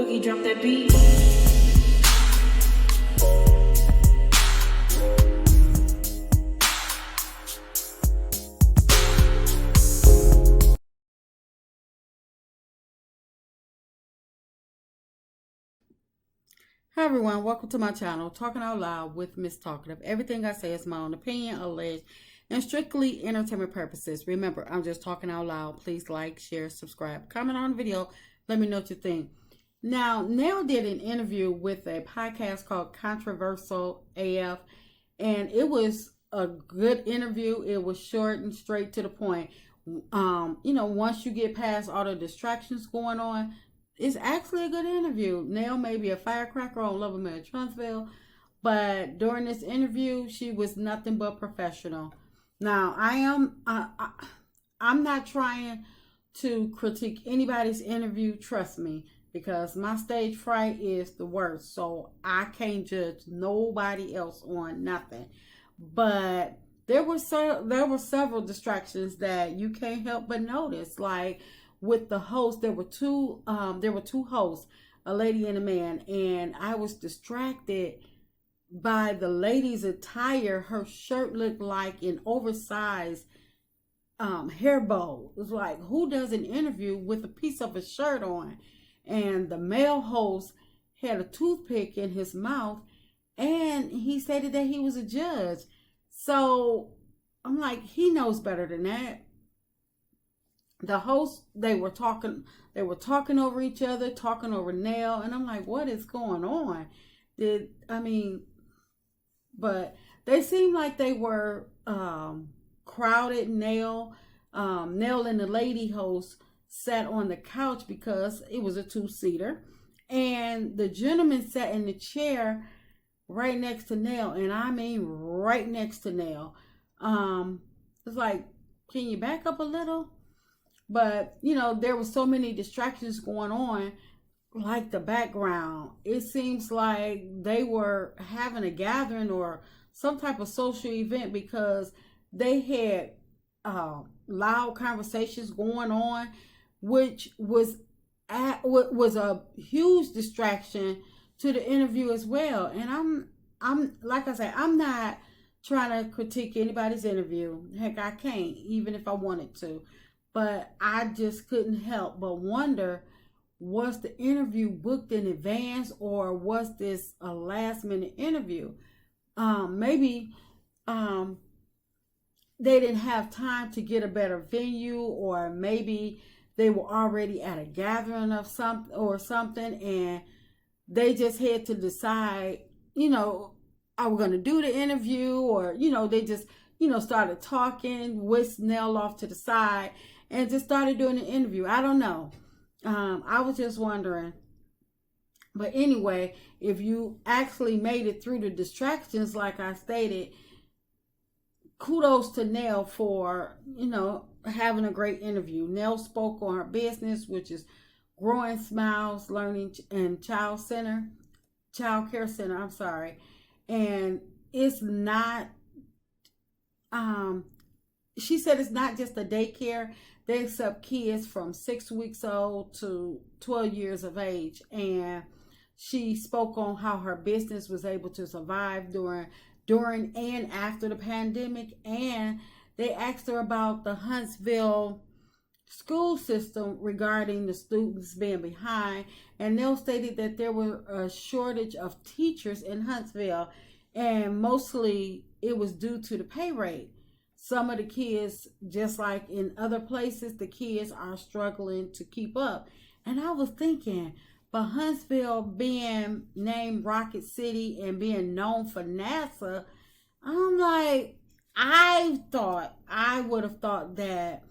Boogie, drop that beat. Hi everyone, welcome to my channel, Talking Out Loud with Miss Talkative. Everything I say is my own opinion, alleged, and strictly entertainment purposes. Remember, I'm just talking out loud. Please like, share, subscribe, comment on the video. Let me know what you think. Now, Nell did an interview with a podcast called Controversial AF, and it was a good interview. It was short and straight to the point. Once you get past all the distractions going on, it's actually a good interview. Nell may be a firecracker on Love Him at Huntsville, but during this interview, she was nothing but professional. Now, I'm not trying to critique anybody's interview, trust me, because my stage fright is the worst. So I can't judge nobody else on nothing. But there were several distractions that you can't help but notice. Like with the host, there were two hosts, a lady and a man, and I was distracted by the lady's attire. Her shirt looked like an oversized hair bow. It was like, who does an interview with a piece of a shirt on? And the male host had a toothpick in his mouth, and he stated that he was a judge. So I'm like, he knows better than that. The hosts, they were talking over each other, talking over Nell, and I'm like, what is going on? But they seemed like they were crowded. Nell and the lady host sat on the couch because it was a two-seater, and the gentleman sat in the chair right next to Nell, and I mean right next to Nell. It's like, can you back up a little? But, there were so many distractions going on, like the background. It seems like they were having a gathering or some type of social event, because they had loud conversations going on, which was a huge distraction to the interview as well. And I'm like I said, I'm not trying to critique anybody's interview. Heck, I can't, even if I wanted to. But I just couldn't help but wonder, was the interview booked in advance, or was this a last minute interview? Maybe they didn't have time to get a better venue, or maybe they were already at a gathering of something, and they just had to decide, are we going to do the interview, or, they just, started talking, whisked Nell off to the side, and just started doing the interview. I don't know. I was just wondering. But anyway, if you actually made it through the distractions, like I stated, kudos to Nell for, having a great interview. Nell spoke on her business, which is Growing Smiles Learning and Child Care Center. I'm sorry. And it's not, she said it's not just a daycare. They accept kids from 6 weeks old to 12 years of age. And she spoke on how her business was able to survive during and after the pandemic. And they asked her about the Huntsville school system regarding the students being behind. And Nell stated that there was a shortage of teachers in Huntsville, and mostly it was due to the pay rate. Some of the kids, just like in other places, the kids are struggling to keep up. And I was thinking, but Huntsville being named Rocket City and being known for NASA, I'm like, I would have thought that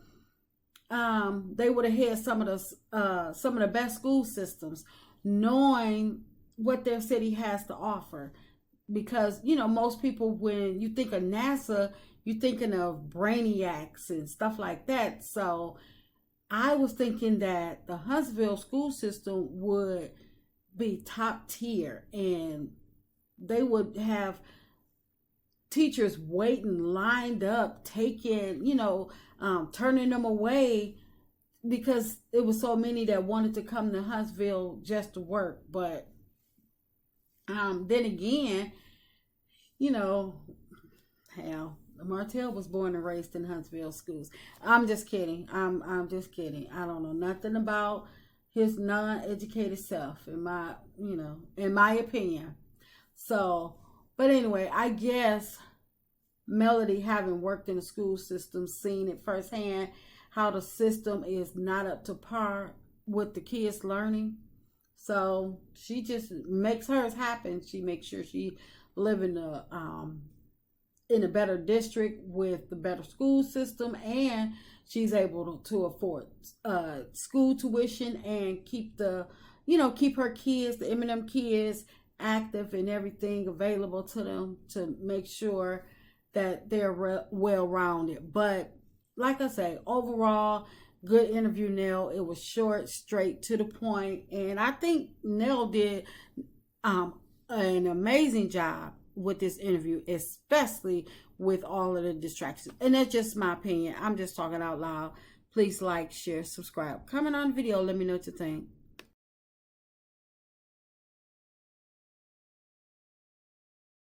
they would have had some of the best school systems, knowing what their city has to offer. Because, most people, when you think of NASA, you're thinking of brainiacs and stuff like that. So I was thinking that the Huntsville school system would be top tier, and they would have teachers waiting, lined up, taking, turning them away because it was so many that wanted to come to Huntsville just to work. But then again, you know, hell, Martell was born and raised in Huntsville schools. I'm just kidding. I'm just kidding. I don't know nothing about his non-educated self, in my opinion. So, but anyway, I guess Melody, having worked in the school system, seen it firsthand how the system is not up to par with the kids learning. So she just makes hers happen. She makes sure she live in a better district with the better school system, and she's able to afford school tuition and keep her kids, the M&M kids, active and everything available to them to make sure that they're well rounded. But like I say, overall, good interview, Nell. It was short, straight to the point, and I think Nell did an amazing job with this interview, especially with all of the distractions. And that's just my opinion. I'm just talking out loud. Please like, share, subscribe, comment on the video. Let me know what you think.